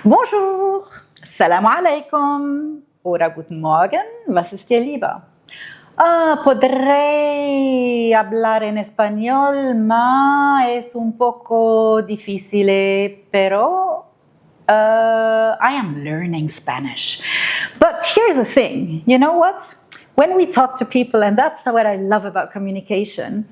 Bonjour, Salam alaikum oder guten Morgen, was ist dir lieber? Podré hablar en español, ma es un poco difícil, pero I am learning Spanish. But here's the thing, you know what? When we talk to people, and that's what I love about communication,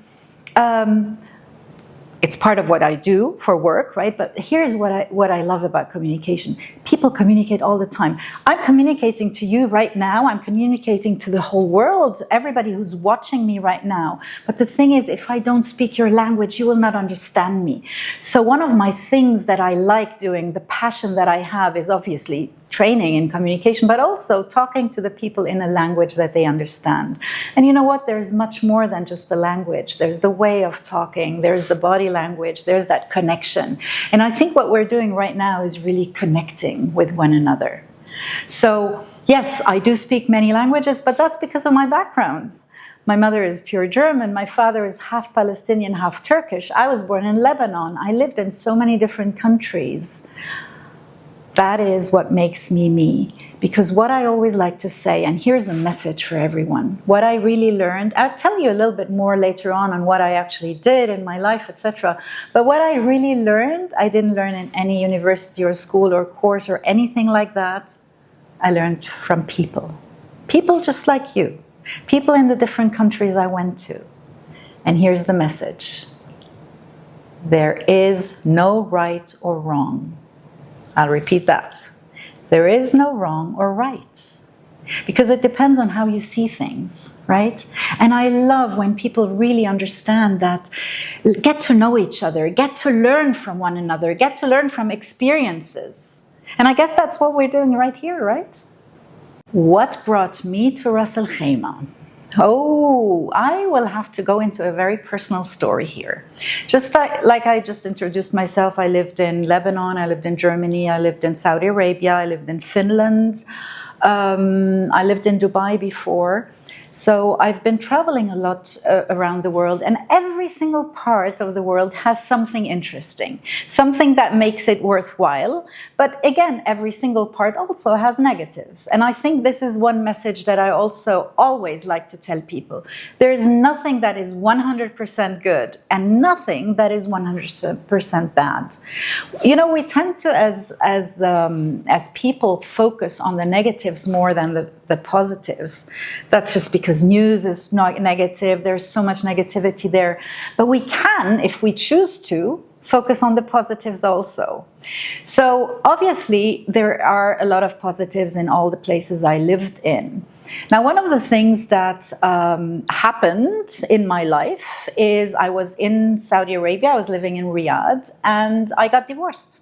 it's part of what I do for work, right? But here's what I love about communication. People communicate all the time. I'm communicating to you right now. I'm communicating to the whole world, everybody who's watching me right now. But the thing is, if I don't speak your language, you will not understand me. So one of my things that I like doing, the passion that I have, is obviously training in communication, but also talking to the people in a language that they understand. And you know what? There's much more than just the language. There's the way of talking. There's the body language. There's that connection. And I think what we're doing right now is really connecting with one another. So yes, I do speak many languages, but that's because of my background. My mother is pure German. My father is half Palestinian, half Turkish. I was born in Lebanon. I lived in so many different countries. That is what makes me me. Because what I always like to say, and here's a message for everyone, what I really learned, I'll tell you a little bit more later on what I actually did in my life, etc. But what I really learned, I didn't learn in any university or school or course or anything like that. I learned from people. People just like you. People in the different countries I went to. And here's the message. There is no right or wrong. I'll repeat that. There is no wrong or right, because it depends on how you see things, right? And I love when people really understand that, get to know each other, get to learn from one another, get to learn from experiences. And I guess that's what we're doing right here, right? What brought me to Ras Al Khaimah? Oh, I will have to go into a very personal story here. Just like I just introduced myself, I lived in Lebanon, I lived in Germany, I lived in Saudi Arabia, I lived in Finland, I lived in Dubai before. So I've been traveling a lot around the world, and every single part of the world has something interesting, something that makes it worthwhile. But again, every single part also has negatives. And I think this is one message that I also always like to tell people. There's nothing that is 100% good and nothing that is 100% bad. You know, we tend to, as people, focus on the negatives more than the positives. That's just because news is not negative. There's so much negativity there. But we can, if we choose to, focus on the positives also. So obviously, there are a lot of positives in all the places I lived in. Now, one of the things that happened in my life is I was in Saudi Arabia. I was living in Riyadh, and I got divorced.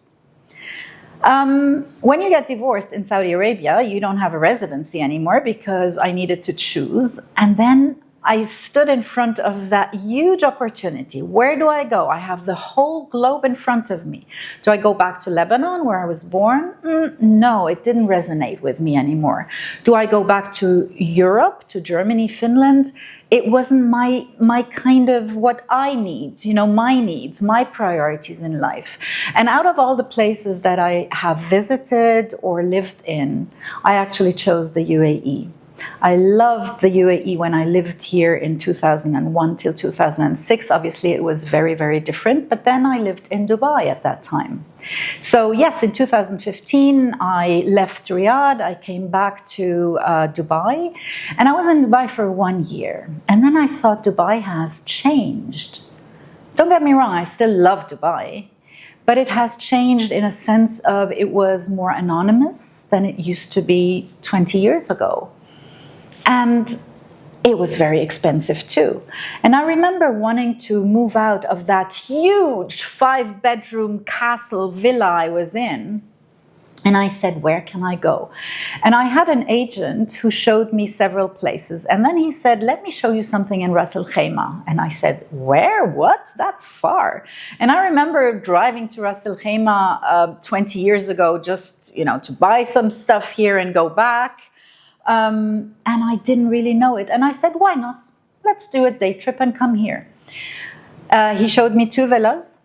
When you get divorced in Saudi Arabia, you don't have a residency anymore because I needed to choose. And then I stood in front of that huge opportunity. Where do I go? I have the whole globe in front of me. Do I go back to Lebanon where I was born? No, it didn't resonate with me anymore. Do I go back to Europe, to Germany, Finland? It wasn't my kind of what I need, you know, my needs, my priorities in life. And out of all the places that I have visited or lived in, I actually chose the UAE. I loved the UAE when I lived here in 2001 till 2006. Obviously, it was very, very different. But then I lived in Dubai at that time. So yes, in 2015, I left Riyadh. I came back to Dubai. And I was in Dubai for 1 year. And then I thought Dubai has changed. Don't get me wrong, I still love Dubai. But it has changed in a sense of it was more anonymous than it used to be 20 years ago. And it was very expensive too. And I remember wanting to move out of that huge 5-bedroom castle villa I was in. And I said, where can I go? And I had an agent who showed me several places. And then he said, let me show you something in Ras Al Khaimah. And I said, where? What? That's far. And I remember driving to Ras Al Khaimah 20 years ago just, you know, to buy some stuff here and go back. And I didn't really know it. And I said, why not? Let's do a day trip and come here. He showed me 2 villas.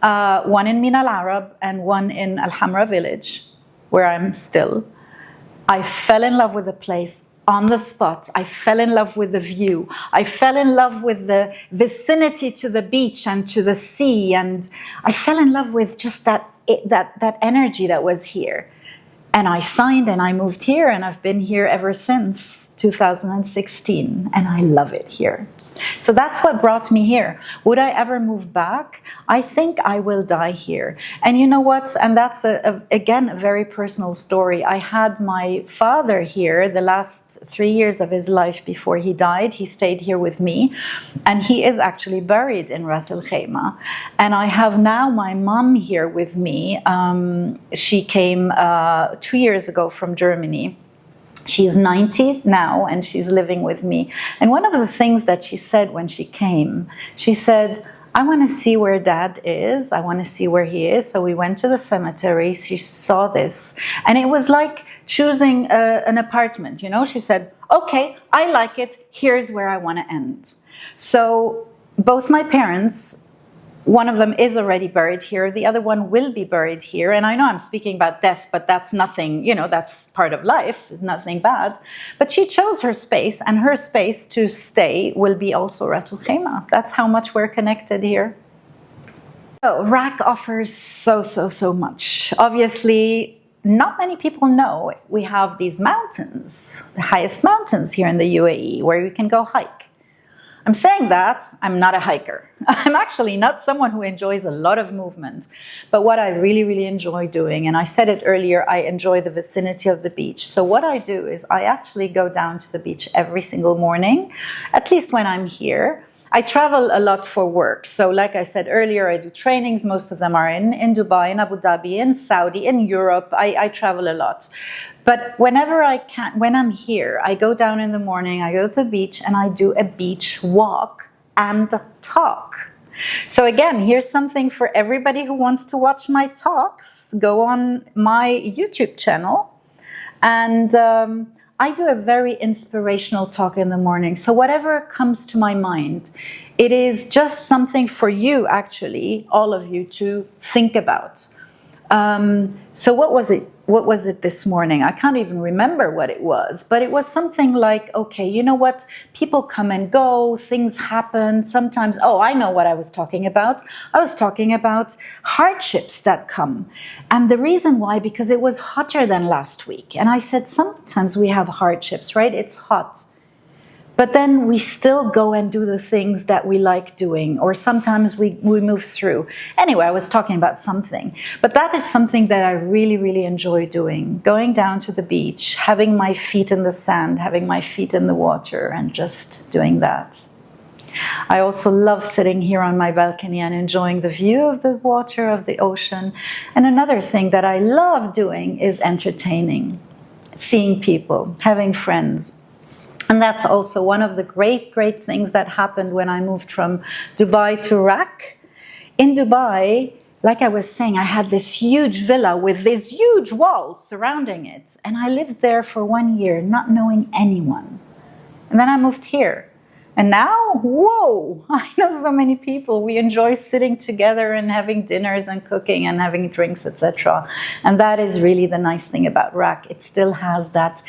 one in Min Al Arab and one in Al Hamra village, where I'm still. I fell in love with the place on the spot. I fell in love with the view. I fell in love with the vicinity to the beach and to the sea. And I fell in love with just that energy that was here. And I signed and I moved here, and I've been here ever since 2016, and I love it here. So that's what brought me here. Would I ever move back? I think I will die here. And you know what? And that's, again, a very personal story. I had my father here the last 3 years of his life before he died. He stayed here with me, and he is actually buried in Ras Al Khaimah. And I have now my mom here with me. She came 2 years ago from Germany. She's 90 now, and she's living with me. And one of the things that she said when she came, she said, I want to see where Dad is. I want to see where he is. So we went to the cemetery. She saw this. And it was like choosing an apartment, you know. She said, okay, I like it. Here's where I want to end. So both my parents, one of them is already buried here. The other one will be buried here. And I know I'm speaking about death, but that's nothing, you know, that's part of life, nothing bad. But she chose her space, and her space to stay will be also Ras Al Khaimah. That's how much we're connected here. So RAK offers so much. Obviously, not many people know we have these mountains, the highest mountains here in the UAE, where you can go hike. I'm saying that, I'm not a hiker. I'm actually not someone who enjoys a lot of movement. But what I really enjoy doing, and I said it earlier, I enjoy the vicinity of the beach. So what I do is I actually go down to the beach every single morning, at least when I'm here. I travel a lot for work. So like I said earlier, I do trainings. Most of them are in Dubai, in Abu Dhabi, in Saudi, in Europe. I travel a lot. But whenever I can, when I'm here, I go down in the morning, I go to the beach, and I do a beach walk and talk. So again, here's something for everybody who wants to watch my talks. Go on my YouTube channel, and I do a very inspirational talk in the morning. So whatever comes to my mind, it is just something for you, actually, all of you, to think about. So what was it? What was it this morning? I can't even remember what it was, but it was something like, okay, you know what? People come and go, things happen. Sometimes, oh, I know what I was talking about. I was talking about hardships that come. And the reason why, because it was hotter than last week. And I said, sometimes we have hardships, right? It's hot. But then we still go and do the things that we like doing, or sometimes we move through. Anyway, I was talking about something. But that is something that I really enjoy doing. Going down to the beach, having my feet in the sand, having my feet in the water, and just doing that. I also love sitting here on my balcony and enjoying the view of the water, of the ocean. And another thing that I love doing is entertaining, seeing people, having friends. And that's also one of the great things that happened when I moved from Dubai to RAK. In Dubai, like I was saying, I had this huge villa with these huge walls surrounding it. And I lived there for 1 year, not knowing anyone. And then I moved here. And now, whoa, I know so many people. We enjoy sitting together and having dinners and cooking and having drinks, etc. And that is really the nice thing about RAK. It still has that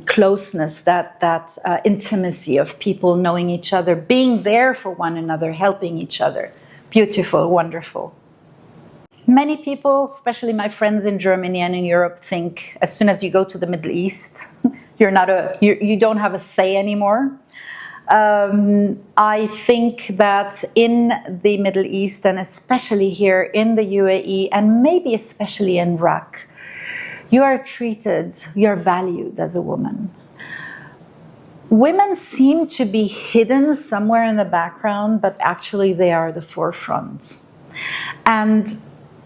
closeness, that intimacy of people knowing each other, being there for one another, helping each other. Beautiful, wonderful. Many people, especially my friends in Germany and in Europe, think as soon as you go to the Middle East, you don't have a say anymore. I think that in the Middle East, and especially here in the UAE, and maybe especially in RAK, you are treated, you're valued as a woman. Women seem to be hidden somewhere in the background, but actually they are the forefront. And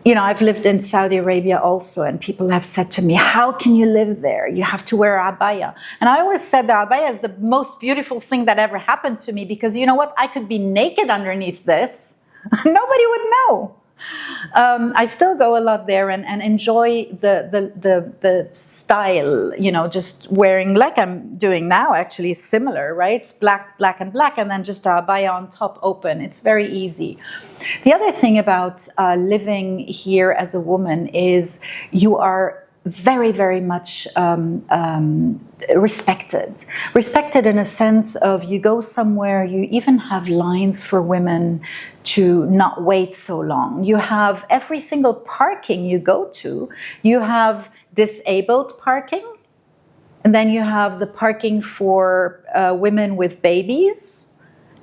you know, I've lived in Saudi Arabia also, and people have said to me, how can you live there? You have to wear abaya. And I always said the abaya is the most beautiful thing that ever happened to me, because you know what? I could be naked underneath this. Nobody would know. I still go a lot there and enjoy the style, you know, just wearing, like I'm doing now, actually similar, right? Black, and then just a abaya on top open. It's very easy. The other thing about living here as a woman is you are very, very much respected. Respected in a sense of you go somewhere, you even have lines for women to not wait so long. You have every single parking you go to, you have disabled parking, and then you have the parking for women with babies,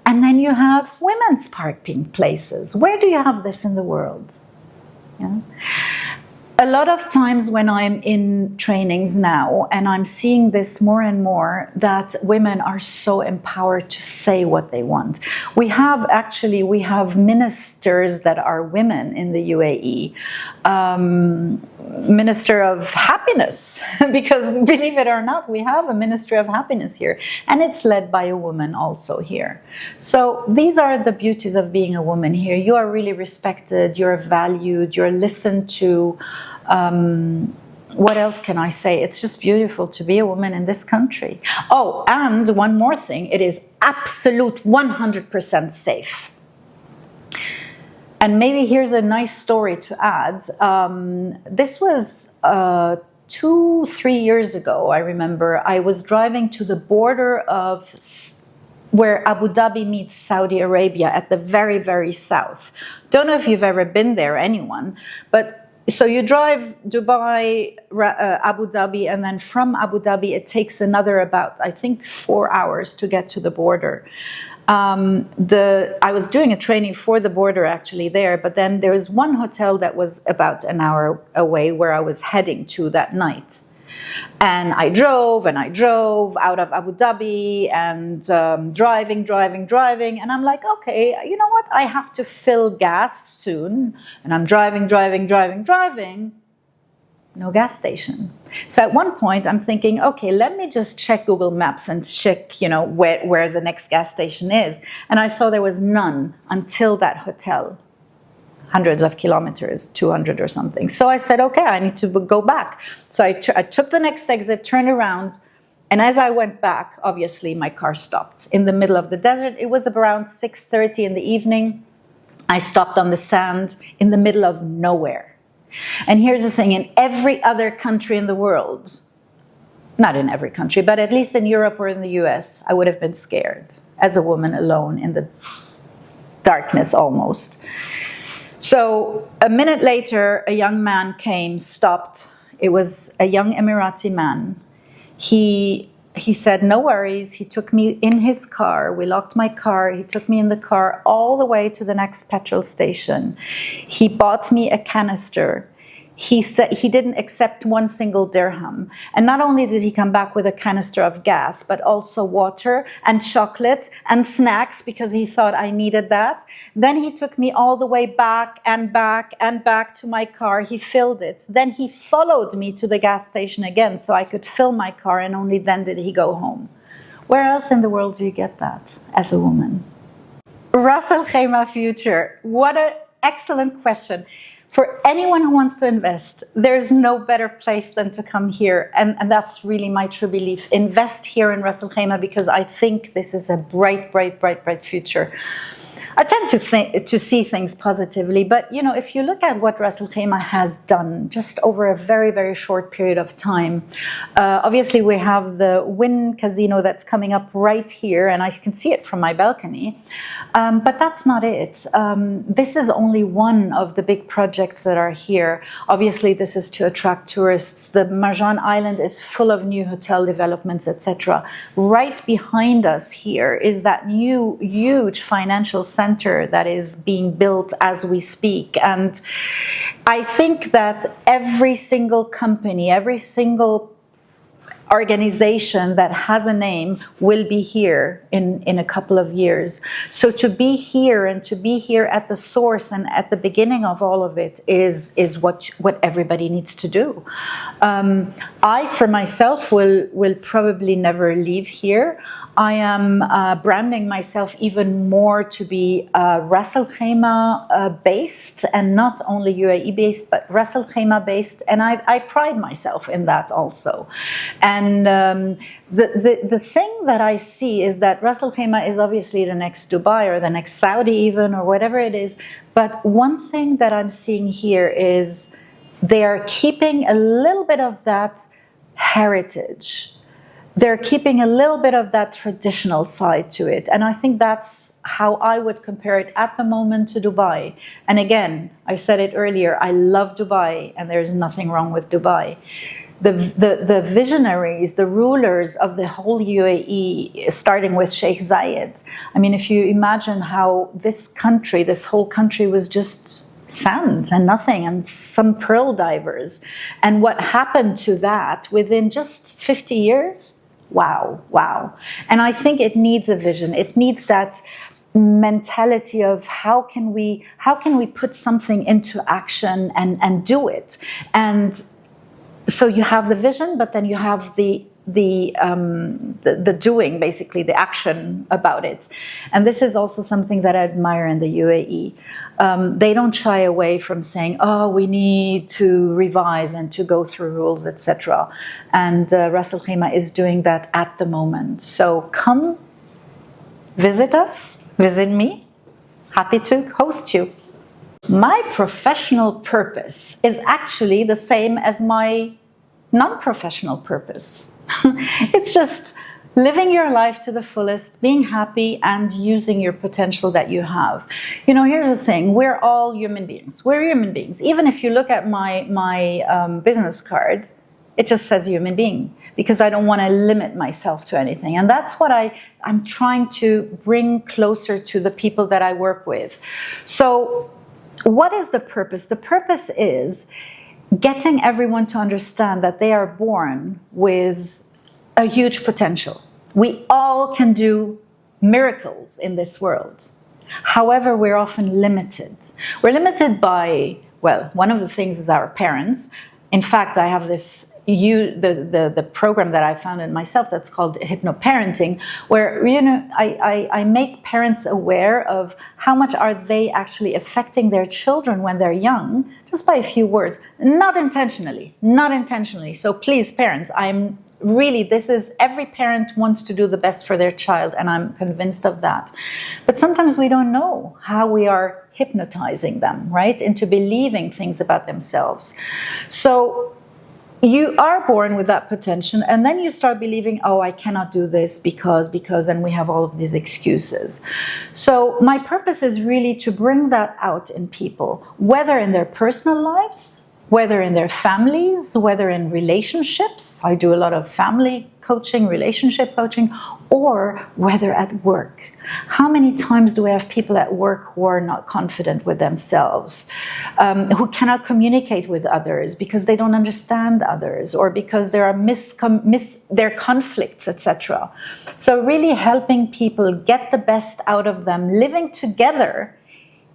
and then you have women's parking places. Where do you have this in the world? Yeah. A lot of times when I'm in trainings now, and I'm seeing this more and more, that women are so empowered to say what they want. We have ministers that are women in the UAE, Minister of Happiness, because believe it or not, we have a Ministry of Happiness here, and it's led by a woman also here. So these are the beauties of being a woman here. You are really respected, you're valued, you're listened to. What else can I say? It's just beautiful to be a woman in this country. Oh, and one more thing, it is absolute 100% safe. And maybe here's a nice story to add. This was 2-3 years ago, I remember. I was driving to the border of where Abu Dhabi meets Saudi Arabia at the very, very south. Don't know if you've ever been there, anyone, but so you drive Dubai, Abu Dhabi, and then from Abu Dhabi it takes another about, I think, 4 hours to get to the border. I was doing a training for the border actually there, but then there was one hotel that was about an hour away where I was heading to that night. And I drove out of Abu Dhabi and driving. And I'm like, okay, you know what? I have to fill gas soon. And I'm driving. No gas station. So at one point I'm thinking, okay, let me just check Google Maps and check, you know, where the next gas station is. And I saw there was none until that hotel. Hundreds of kilometers, 200 or something. So I said, okay, I need to go back. So I took the next exit, turned around, and as I went back, obviously my car stopped in the middle of the desert. It was around 6:30 in the evening. I stopped on the sand in the middle of nowhere. And here's the thing, in every other country in the world, not in every country, but at least in Europe or in the US, I would have been scared as a woman alone in the darkness almost. So a minute later, a young man came, stopped. It was a young Emirati man. He said, no worries. He took me in his car. We locked my car. He took me in the car all the way to the next petrol station. He bought me a canister. He said he didn't accept one single dirham. And not only did he come back with a canister of gas, but also water and chocolate and snacks because he thought I needed that. Then he took me all the way back to my car. He filled it. Then he followed me to the gas station again so I could fill my car, and only then did he go home. Where else in the world do you get that as a woman? Ras Al Khaimah future. What an excellent question. For anyone who wants to invest, there's no better place than to come here. And that's really my true belief. Invest here in Ras Al Khaimah because I think this is a bright future. I tend to see things positively, but you know, if you look at what Ras Al Khaimah has done just over a very, very short period of time, obviously we have the Wynn Casino that's coming up right here, and I can see it from my balcony, but that's not it. This is only one of the big projects that are here. Obviously, this is to attract tourists. The Marjan Island is full of new hotel developments, etc. Right behind us here is that new, huge financial center that is being built as we speak. And I think that every single company, every single organization that has a name will be here in a couple of years. So to be here and to be here at the source and at the beginning of all of it is what everybody needs to do. I, for myself, will probably never leave here. I am branding myself even more to be Ras Al Khaimah based, and not only UAE based, but Ras Al Khaimah based. And I pride myself in that also. And the thing that I see is that Ras Al Khaimah is obviously the next Dubai or the next Saudi even, or whatever it is. But one thing that I'm seeing here is they are keeping a little bit of that heritage. They're keeping a little bit of that traditional side to it. And I think that's how I would compare it at the moment to Dubai. And again, I said it earlier, I love Dubai, and there's nothing wrong with Dubai. The visionaries, the rulers of the whole UAE, starting with Sheikh Zayed. I mean, if you imagine how this country, this whole country was just sand and nothing and some pearl divers. And what happened to that within just 50 years? Wow, wow. And I think it needs a vision. It needs that mentality of how can we put something into action and do it. And so you have the vision, but then you have the doing, basically the action about it. And this is also something that I admire in the UAE. They don't shy away from saying, oh, we need to revise and to go through rules, etc. And Ras Al Khaimah is doing that at the moment. So come visit us, visit me. Happy to host you. My professional purpose is actually the same as my non-professional purpose. It's just living your life to the fullest, being happy, and using your potential that you have. You know, here's the thing. We're all human beings. We're human beings. Even if you look at my business card, it just says human being, because I don't want to limit myself to anything. And that's what I'm trying to bring closer to the people that I work with. So what is the purpose? The purpose is getting everyone to understand that they are born with a huge potential. We all can do miracles in this world. However, we're often limited. We're limited by, well, one of the things is our parents. In fact, I have the program that I founded myself that's called hypnoparenting, where I make parents aware of how much are they actually affecting their children when they're young, just by a few words, not intentionally. So please, parents, every parent wants to do the best for their child, and I'm convinced of that. But sometimes we don't know how we are hypnotizing them, right, into believing things about themselves. So you are born with that potential, and then you start believing, oh, I cannot do this because, and we have all of these excuses. So my purpose is really to bring that out in people, whether in their personal lives, whether in their families, whether in relationships. I do a lot of family coaching, relationship coaching, or whether at work. How many times do we have people at work who are not confident with themselves, who cannot communicate with others because they don't understand others, or because there are there are conflicts, etc. So really helping people get the best out of them, living together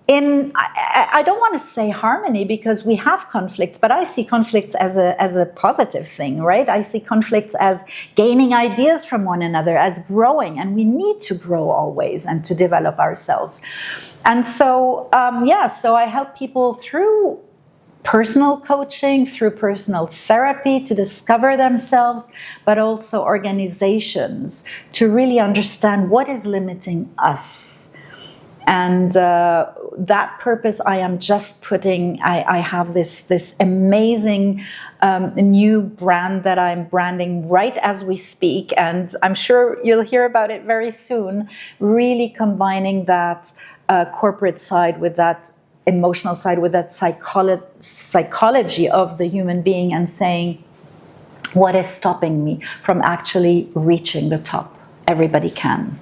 in, I don't want to say harmony, because we have conflicts, but I see conflicts as a positive thing, right? I see conflicts as gaining ideas from one another, as growing, and we need to grow always and to develop ourselves. And so, so I help people through personal coaching, through personal therapy to discover themselves, but also organizations to really understand what is limiting us. And that purpose I am just putting, I have this amazing new brand that I'm branding right as we speak, and I'm sure you'll hear about it very soon, really combining that corporate side with that emotional side, with that psychology of the human being, and saying, what is stopping me from actually reaching the top? Everybody can.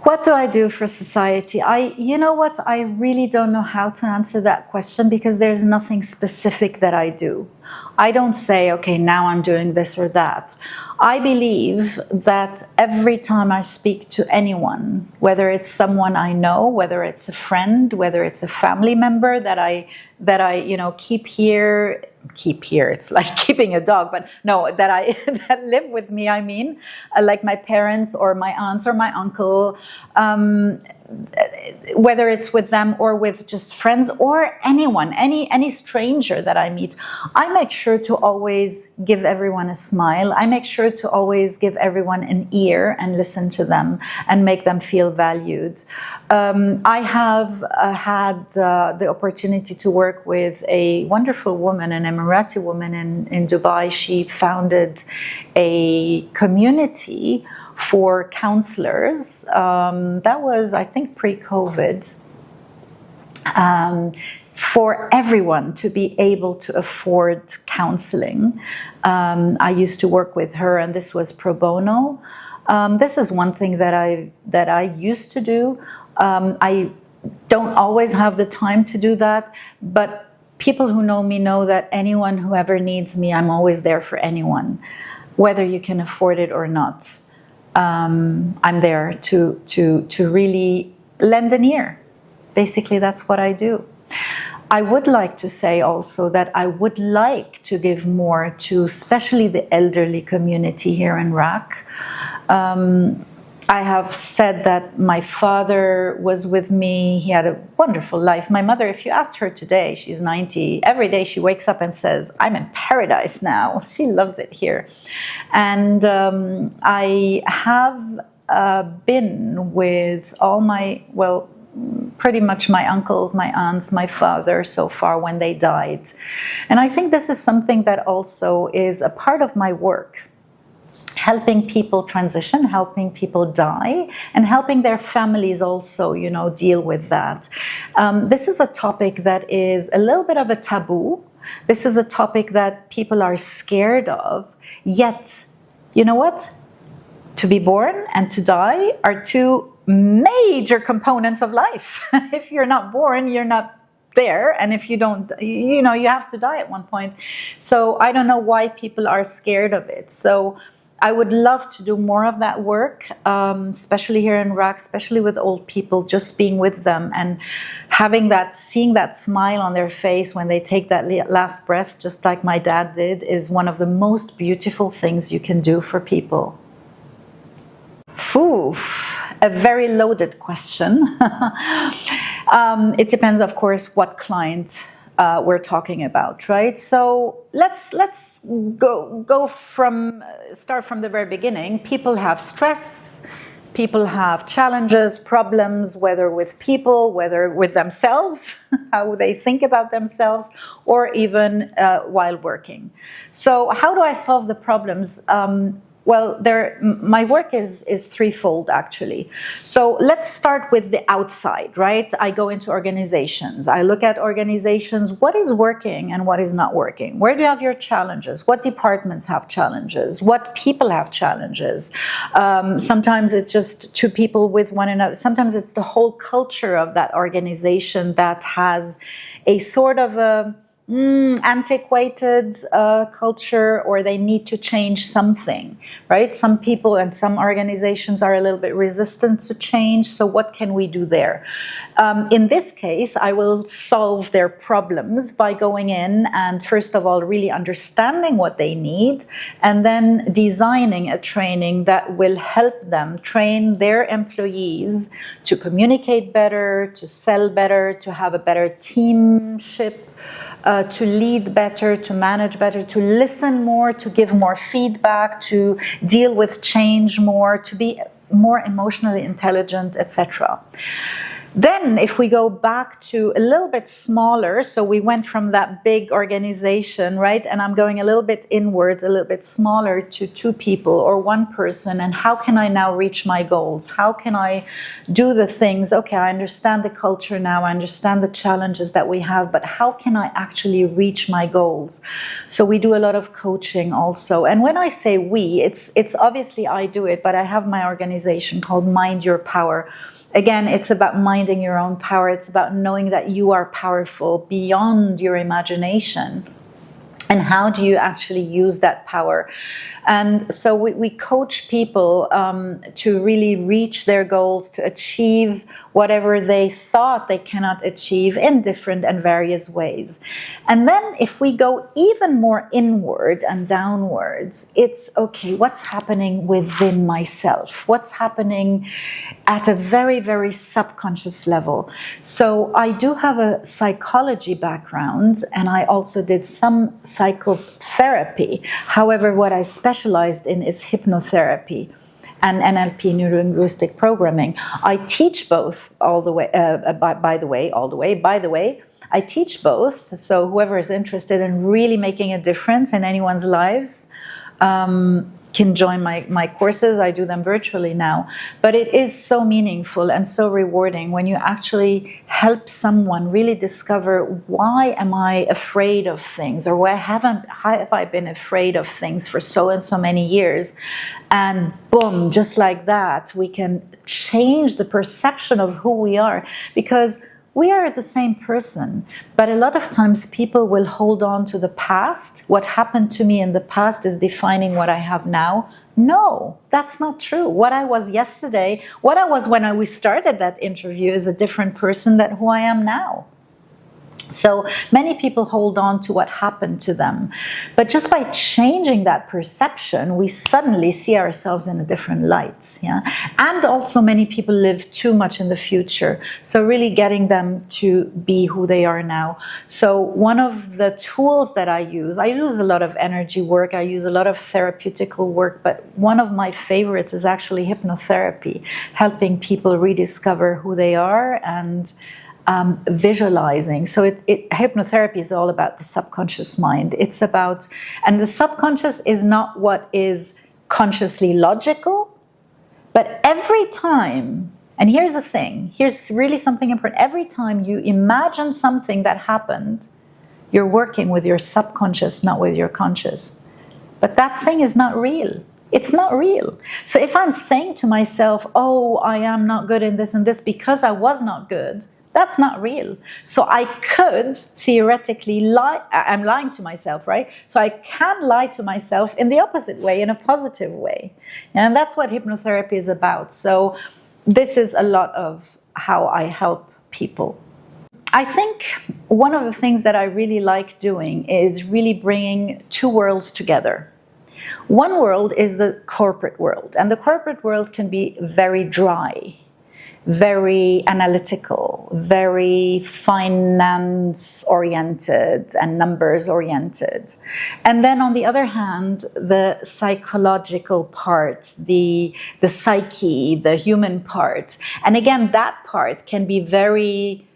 What do I do for society? You know what? I really don't know how to answer that question, because there's nothing specific that I do. I don't say, okay, now I'm doing this or that. I believe that every time I speak to anyone, whether it's someone I know, whether it's a friend, whether it's a family member that I keep here, it's like keeping a dog, but no, that live with me, I mean, like my parents or my aunts or my uncle, whether it's with them or with just friends or anyone, any stranger that I meet, I make sure to always give everyone a smile. I make sure to always give everyone an ear and listen to them and make them feel valued. I have had the opportunity to work with a wonderful woman, an Emirati woman in Dubai. She founded a community for counselors. That was, I think, pre-COVID. For everyone to be able to afford counseling. I used to work with her, and this was pro bono. This is one thing that I used to do. I don't always have the time to do that, but people who know me know that anyone who ever needs me, I'm always there for anyone, whether you can afford it or not. I'm there to really lend an ear. Basically, that's what I do. I would like to say also that I would like to give more to especially the elderly community here in RAK. I have said that my father was with me. He had a wonderful life. My mother, if you asked her today, she's 90. Every day she wakes up and says, I'm in paradise now. She loves it here. And I have been with all my, well, pretty much my uncles, my aunts, my father so far when they died. And I think this is something that also is a part of my work. Helping people transition, helping people die, and helping their families also, deal with that. This is a topic that is a little bit of a taboo. This is a topic that people are scared of. Yet, you know what? To be born and to die are two major components of life. If you're not born, you're not there, and if you don't, you have to die at one point. So I don't know why people are scared of it. So I would love to do more of that work, especially here in RAK, especially with old people, just being with them and seeing that smile on their face when they take that last breath, just like my dad did, is one of the most beautiful things you can do for people. A very loaded question. It depends, of course, what client we're talking about, right? So let's start from the very beginning. People have stress, people have challenges, problems, whether with people, whether with themselves, how they think about themselves, or even while working. So how do I solve the problems? Well, my work is threefold, actually. So let's start with the outside, right? I go into organizations. I look at organizations, what is working and what is not working? Where do you have your challenges? What departments have challenges? What people have challenges? Sometimes it's just two people with one another. Sometimes it's the whole culture of that organization that has a sort of a antiquated culture, or they need to change something, right? Some people and some organizations are a little bit resistant to change. So what can we do there? In this case, I will solve their problems by going in and, first of all, really understanding what they need, and then designing a training that will help them train their employees to communicate better, to sell better, to have a better teamship, to lead better, to manage better, to listen more, to give more feedback, to deal with change more, to be more emotionally intelligent, etc. Then if we go back to a little bit smaller, so we went from that big organization, right? And I'm going a little bit inwards, a little bit smaller, to two people or one person. And how can I now reach my goals? How can I do the things? Okay, I understand the culture now. I understand the challenges that we have, but how can I actually reach my goals? So we do a lot of coaching also. And when I say we, it's obviously I do it, but I have my organization called Mind Your Power. Again, it's about minding your own power. It's about knowing that you are powerful beyond your imagination. And how do you actually use that power? And so we coach people to really reach their goals, to achieve whatever they thought they cannot achieve in different and various ways. And then if we go even more inward and downwards, it's okay, what's happening within myself? What's happening at a very, very subconscious level? So I do have a psychology background, and I also did some psychotherapy. However, what I specialized in is hypnotherapy and NLP, neuro-linguistic programming. I teach both all the way, by the way, I teach both. So whoever is interested in really making a difference in anyone's lives can join my courses. I do them virtually now. But it is so meaningful and so rewarding when you actually help someone really discover, why am I afraid of things, or why have I been afraid of things for so and so many years? And boom, just like that, we can change the perception of who we are, because we are the same person, but a lot of times people will hold on to the past. What happened to me in the past is defining what I have now. No, that's not true. What I was yesterday, what I was when we started that interview, is a different person than who I am now. So many people hold on to what happened to them. But just by changing that perception, we suddenly see ourselves in a different light. Yeah? And also many people live too much in the future. So really getting them to be who they are now. So one of the tools that I use a lot of energy work, I use a lot of therapeutical work, but one of my favorites is actually hypnotherapy, helping people rediscover who they are and visualizing. So hypnotherapy is all about the subconscious mind. It's about, and the subconscious is not what is consciously logical, but every time, and here's the thing, here's really something important, every time you imagine something that happened, you're working with your subconscious, not with your conscious. But that thing is not real. It's not real. So if I'm saying to myself, oh, I am not good in this and this because I was not good, that's not real. So I could theoretically lie. I'm lying to myself, right? So I can lie to myself in the opposite way, in a positive way. And that's what hypnotherapy is about. So this is a lot of how I help people. I think one of the things that I really like doing is really bringing two worlds together. One world is the corporate world, and the corporate world can be very dry, very analytical, very finance-oriented and numbers-oriented. And then on the other hand, the psychological part, the psyche, the human part. And again, that part can be very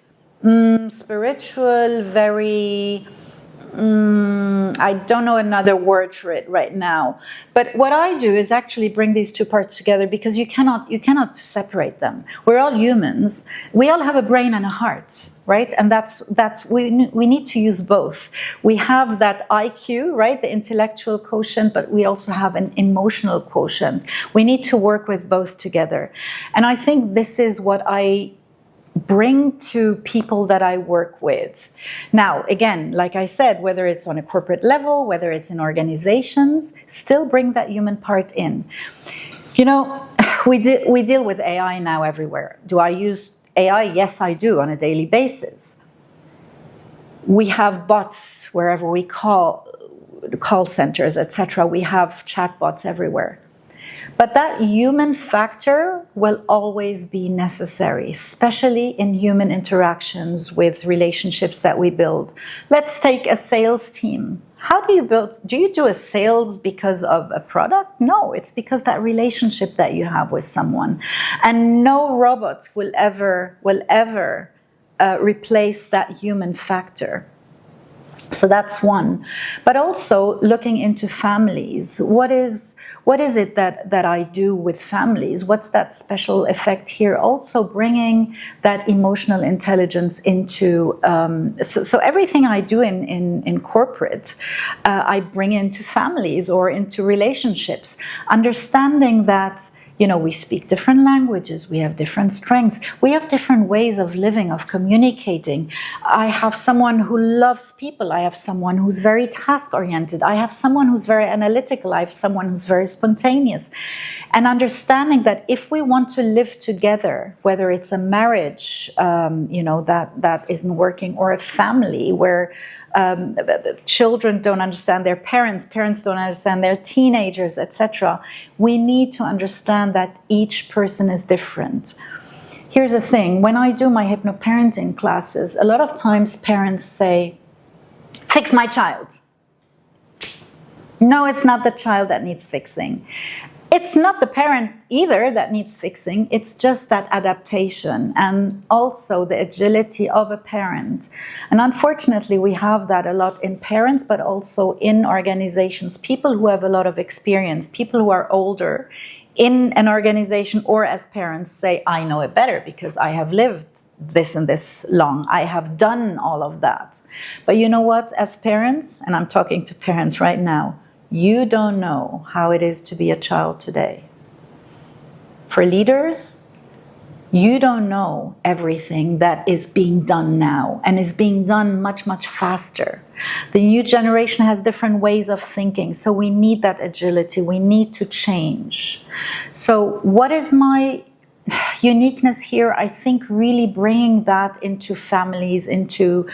spiritual, very... I don't know another word for it right now. But what I do is actually bring these two parts together, because you cannot separate them. We're all humans. We all have a brain and a heart, right? And we need to use both. We have that IQ, right, the intellectual quotient, but we also have an emotional quotient. We need to work with both together. And I think this is what I bring to people that I work with. Now, again, like I said, whether it's on a corporate level, whether it's in organizations, still bring that human part in. You know, we deal with AI now everywhere. Do I use AI? Yes, I do, on a daily basis. We have bots wherever we call centers, etc. We have chatbots everywhere. But that human factor will always be necessary, especially in human interactions with relationships that we build. Let's take a sales team. How do you build? Do you do a sales because of a product? No, it's because that relationship that you have with someone. And no robots will ever replace that human factor. So that's one. But also looking into families. What is it that I do with families? What's that special effect here? Also bringing that emotional intelligence into, so everything I do in corporate, I bring into families or into relationships, understanding that You know, we speak different languages, we have different strengths, we have different ways of living, of communicating. I have someone who loves people, I have someone who's very task-oriented, I have someone who's very analytical, I have someone who's very spontaneous. And understanding that if we want to live together, whether it's a marriage, you know, that isn't working, or a family where children don't understand their parents, parents don't understand their teenagers, etc., we need to understand that each person is different. Here's the thing, when I do my hypnoparenting classes, a lot of times parents say, fix my child. No, it's not the child that needs fixing. It's not the parent either that needs fixing, it's just that adaptation and also the agility of a parent. And unfortunately, we have that a lot in parents, but also in organizations. People who have a lot of experience, people who are older in an organization or as parents say, I know it better because I have lived this and this long. I have done all of that. But you know what, as parents, and I'm talking to parents right now, you don't know how it is to be a child today. For leaders, you don't know everything that is being done now and is being done much, much faster. The new generation has different ways of thinking, so we need that agility. We need to change. So what is my uniqueness here? I think really bringing that into families, into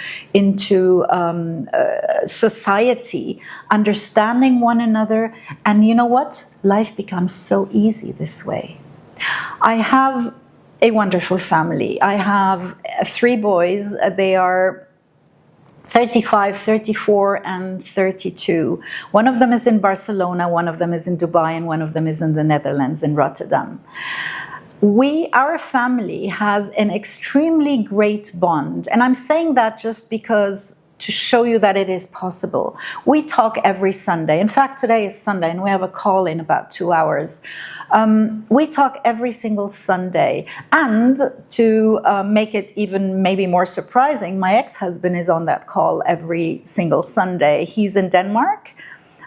society, understanding one another, and you know what? Life becomes so easy this way. I have a wonderful family. I have 3 boys. They are 35, 34, and 32. One of them is in Barcelona, one of them is in Dubai, and one of them is in the Netherlands, in Rotterdam. Our family has an extremely great bond. And I'm saying that just because to show you that it is possible. We talk every Sunday. In fact, today is Sunday and we have a call in about 2 hours. We talk every single Sunday. And to make it even maybe more surprising, my ex-husband is on that call every single Sunday. He's in Denmark.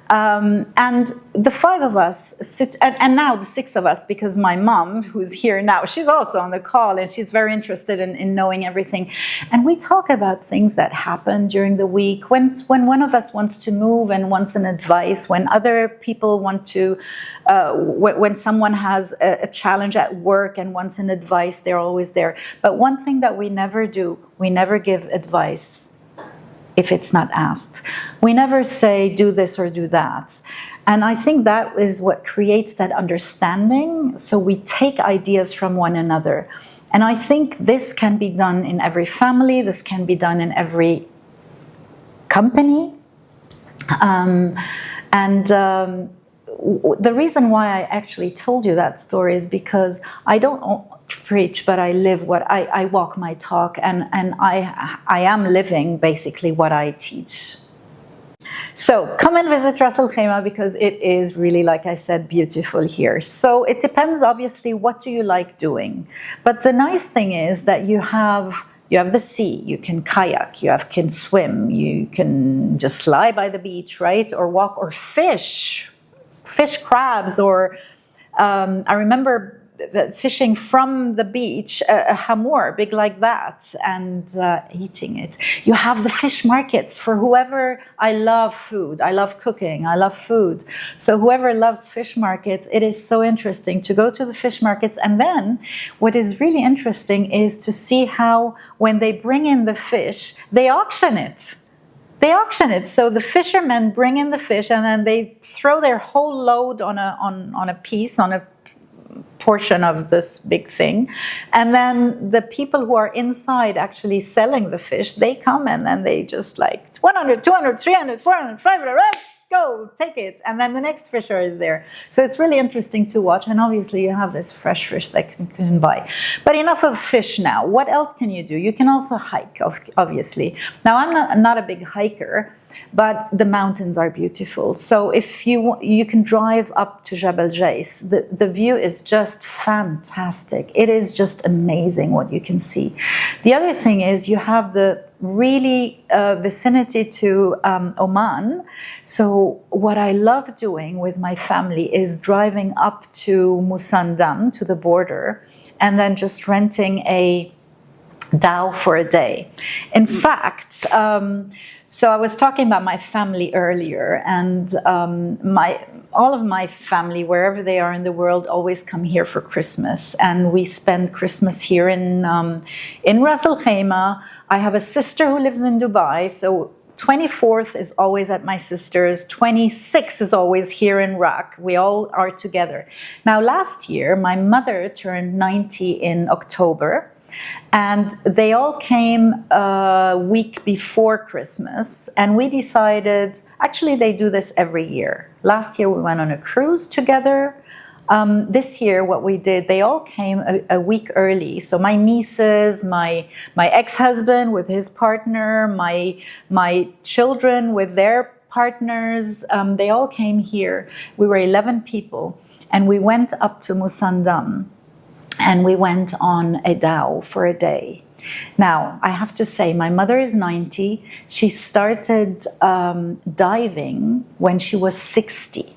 And the 5 of us sit, and now the 6 of us, because my mom, who's here now, she's also on the call and she's very interested in knowing everything. And we talk about things that happen during the week, when one of us wants to move and wants an advice, when other people want to, when someone has a challenge at work and wants an advice, they're always there. But one thing that we never do, we never give advice if it's not asked. We never say, do this or do that. And I think that is what creates that understanding. So we take ideas from one another. And I think this can be done in every family. This can be done in every company. The reason why I actually told you that story is because I don't preach, but I live what I walk my talk, and I am living basically what I teach. So come and visit Ras Al Khaimah because it is really, like I said, beautiful here. So it depends, obviously, what do you like doing. But the nice thing is that you have the sea, you can kayak, you can swim, you can just lie by the beach, right? Or walk, or fish crabs, or I remember fishing from the beach, a hamur, big like that, and eating it. You have the fish markets for whoever. I love food, I love cooking, I love food. So whoever loves fish markets, it is so interesting to go to the fish markets. And then what is really interesting is to see how when they bring in the fish, they auction it. So the fishermen bring in the fish and then they throw their whole load on a portion of this big thing. And then the people who are inside actually selling the fish, they come and then they just like 100, 200, 300, 400, 500, go, take it. And then the next fisher is there. So it's really interesting to watch. And obviously you have this fresh fish that you can buy. But enough of fish now. What else can you do? You can also hike, obviously. Now, I'm not a big hiker, but the mountains are beautiful. So if you can drive up to Jabal Jais, the view is just fantastic. It is just amazing what you can see. The other thing is you have the really vicinity to Oman. So what I love doing with my family is driving up to Musandam, to the border, and then just renting a dhow for a day. In fact, so I was talking about my family earlier, and all of my family, wherever they are in the world, always come here for Christmas, and we spend Christmas here in Ras Al Khaimah. I have a sister who lives in Dubai, so 24th is always at my sister's, 26th is always here in RAK. We all are together. Now, last year, my mother turned 90 in October, and they all came a week before Christmas, and we decided, actually they do this every year. Last year we went on a cruise together. This year what we did, they all came a week early. So my nieces, my ex-husband with his partner, my children with their partners, they all came here. We were 11 people, and we went up to Musandam. And we went on a dhow for a day. Now, I have to say, my mother is 90. She started diving when she was 60.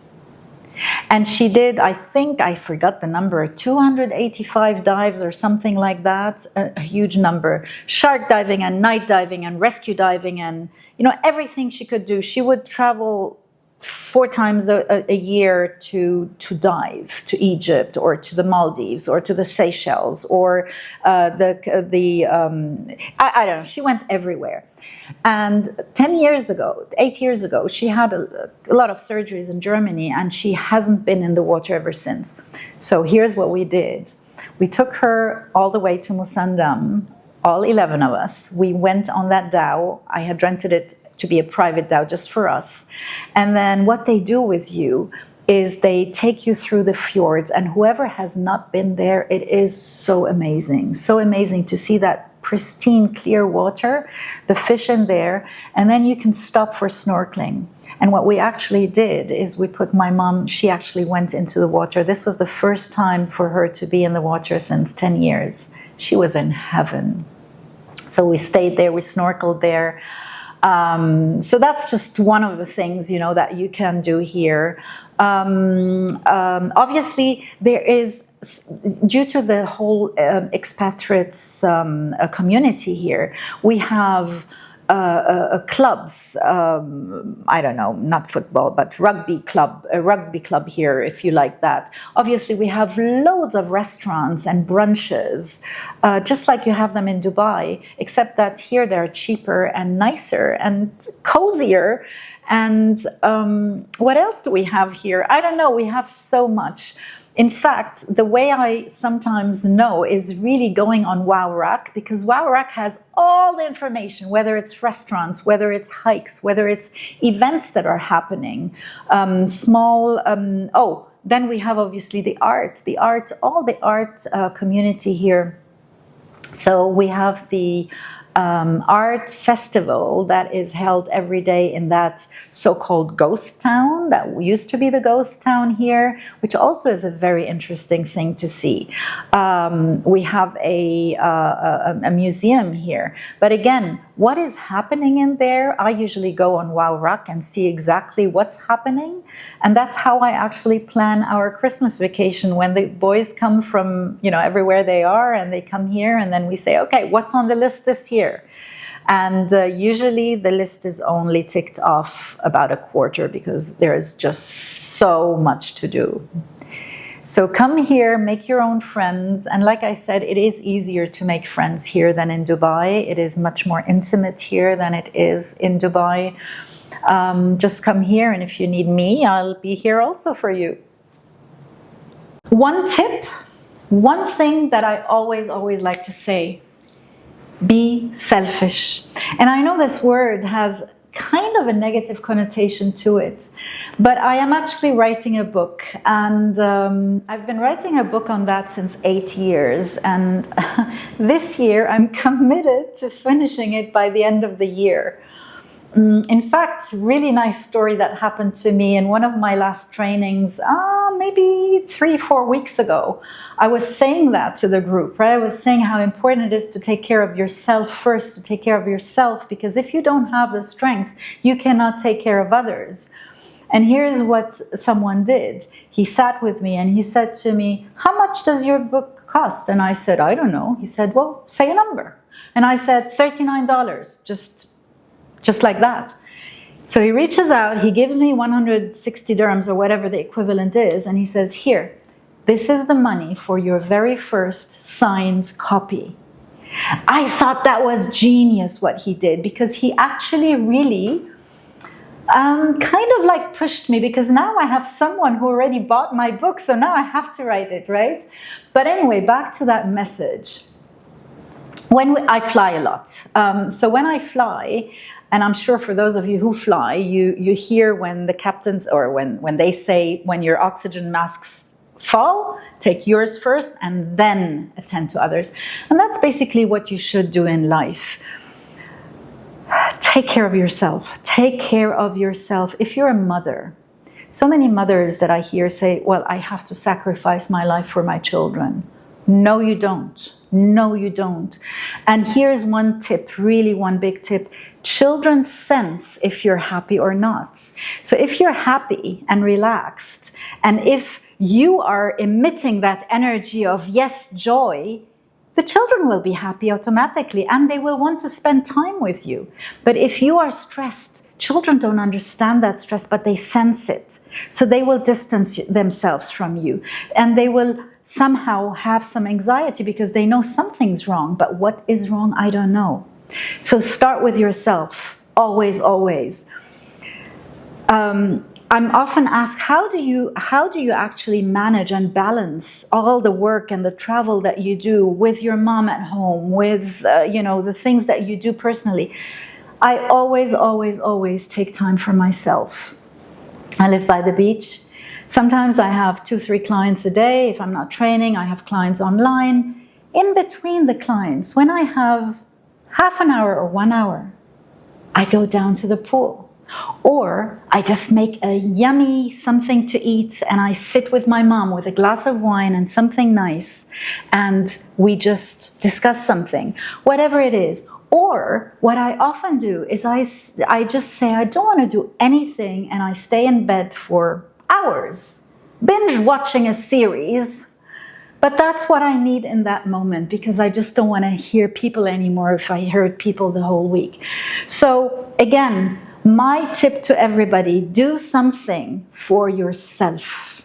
And she did, I think, I forgot the number, 285 dives or something like that, a huge number. Shark diving and night diving and rescue diving and, everything she could do. She would travel 4 times a year to dive to Egypt or to the Maldives or to the Seychelles or I don't know, she went everywhere. And 8 years ago, she had a lot of surgeries in Germany, and she hasn't been in the water ever since. So here's what we did. We took her all the way to Musandam, all 11 of us. We went on that dhow. I had rented it to be a private dhow just for us. And then what they do with you is they take you through the fjords, and whoever has not been there, it is so amazing to see that pristine clear water, the fish in there, and then you can stop for snorkeling. And what we actually did is we put my mom, she actually went into the water. This was the first time for her to be in the water since 10 years. She was in heaven. So we stayed there, we snorkeled there. So that's just one of the things, that you can do here. Obviously, there is, due to the whole expatriates community here, we have clubs, I don't know, not football, but a rugby club here, if you like that. Obviously, we have loads of restaurants and brunches, just like you have them in Dubai, except that here they're cheaper and nicer and cozier. And what else do we have here? I don't know, we have so much. In fact, the way I sometimes know is really going on WowRAK, because WowRAK has all the information, whether it's restaurants, whether it's hikes, whether it's events that are happening, then we have obviously all the art community here. So we have the art festival that is held every day in that so-called ghost town that used to be the ghost town here, which also is a very interesting thing to see. We have a museum here, but again, what is happening in there? I usually go on WowRAK and see exactly what's happening, and that's how I actually plan our Christmas vacation when the boys come from everywhere they are, and they come here, and then we say, okay, what's on the list this year? And usually the list is only ticked off about a quarter because there is just so much to do. So come here, make your own friends. And like I said, it is easier to make friends here than in Dubai. It is much more intimate here than it is in Dubai. Just come here, and if you need me, I'll be here also for you. One tip, one thing that I always like to say: be selfish. And I know this word has kind of a negative connotation to it, but I am actually writing a book, and I've been writing a book on that since 8 years, and this year I'm committed to finishing it by the end of the year. In fact, really nice story that happened to me in one of my last trainings, maybe 3-4 weeks ago. I was saying that to the group, right? I was saying how important it is to take care of yourself first, to take care of yourself, because if you don't have the strength, you cannot take care of others. And here's what someone did. He sat with me and he said to me, "How much does your book cost?" And I said, "I don't know." He said, "Well, say a number." And I said, $39, just like that. So he reaches out, he gives me 160 dirhams or whatever the equivalent is, and he says, "Here, this is the money for your very first signed copy." I thought that was genius what he did, because he actually really kind of like pushed me, because now I have someone who already bought my book, so now I have to write it, right? But anyway, back to that message. I fly a lot. So when I fly, and I'm sure for those of you who fly, you hear when the captains, or when they say, when your oxygen masks fall, take yours first and then attend to others. And that's basically what you should do in life. Take care of yourself. Take care of yourself. If you're a mother, so many mothers that I hear say, "Well, I have to sacrifice my life for my children." No, you don't. No, you don't. And here's one tip, really one big tip. Children sense if you're happy or not. So if you're happy and relaxed, and if you are emitting that energy of, yes, joy, the children will be happy automatically, and they will want to spend time with you. But if you are stressed, children don't understand that stress, but they sense it. So they will distance themselves from you, and they will somehow have some anxiety because they know something's wrong, but what is wrong, I don't know. So start with yourself, always, always. I'm often asked, how do you actually manage and balance all the work and the travel that you do with your mom at home, with the things that you do personally? I always, always, always take time for myself. I live by the beach. Sometimes I have 2-3 clients a day. If I'm not training, I have clients online. In between the clients, when I have half an hour or 1 hour, I go down to the pool. Or I just make a yummy something to eat, and I sit with my mom with a glass of wine and something nice, and we just discuss something, whatever it is. Or what I often do is I just say I don't want to do anything, and I stay in bed for hours, binge watching a series. But that's what I need in that moment, because I just don't want to hear people anymore if I heard people the whole week. So again, my tip to everybody, do something for yourself.